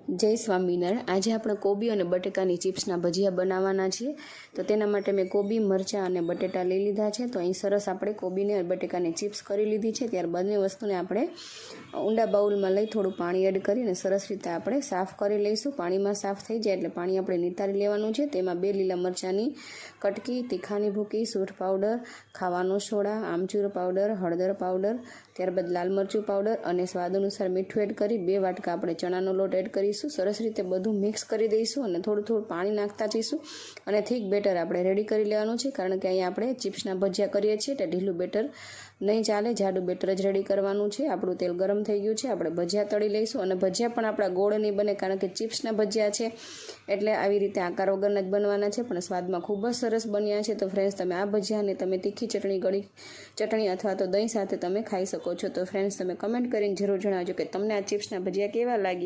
જય સ્વામિનારાયણ। આજે આપણે કોબી અને બટેકાની ચિપ્સના ભજીયા બનાવવાના છીએ। તો તેના માટે મેં કોબી, મરચાં અને બટેટા લઈ લીધા છે। તો અહીં સરસ આપણે કોબીને અને બટેકાની ચિપ્સ કરી લીધી છે। ત્યાર બંને વસ્તુને આપણે ઊંડા બાઉલમાં લઈ થોડું પાણી એડ કરીને સરસ રીતે આપણે સાફ કરી લઈશું। પાણીમાં સાફ થઈ જાય એટલે પાણી આપણે નિતારી લેવાનું છે। તેમાં 2 લીલા મરચાંની કટકી, તીખાની ભૂકી, સૂંઠ પાવડર, ખાવાનો સોડા, આમચૂર પાવડર, હળદર પાવડર, ત્યારબાદ લાલ મરચું પાવડર અને સ્વાદ અનુસાર મીઠું એડ કરી 2 વાટકા આપણે ચણાનો લોટ એડ કરીશું। સરસ રીતે બધું મિક્સ કરી દઈશું અને થોડું પાણી નાખતા જઈશું અને થીક બેટર આપણે રેડી કરી લેવાનું છે, કારણ કે અહીંયા આપણે ચિપ્સના ભજીયા કરીએ છીએ એટલે ઢીલું બેટર નહીં ચાલે, જાડું બેટર જ રેડી કરવાનું છે। આપણું તેલ ગરમ થઈ ગયું છે, આપણે ભજીયા તળી લઈશું અને ભજીયા પણ આપણા ગોળ નહીં બને, કારણ કે ચિપ્સના ભજીયા છે એટલે આવી રીતે આકાર વગરના જ બનવાના છે, પણ સ્વાદમાં ખૂબ જ સરસ બન્યા છે। તો ફ્રેન્ડ્સ, તમે આ ભજીયાને તમે તીખી ચટણી, ગળી ચટણી અથવા તો દહીં સાથે તમે ખાઈ શકો છો। તો ફ્રેન્ડ્સ, તમે કમેન્ટ કરીને જરૂર જણાવજો કે તમને આ ચિપ્સના ભજીયા કેવા લાગ્યા।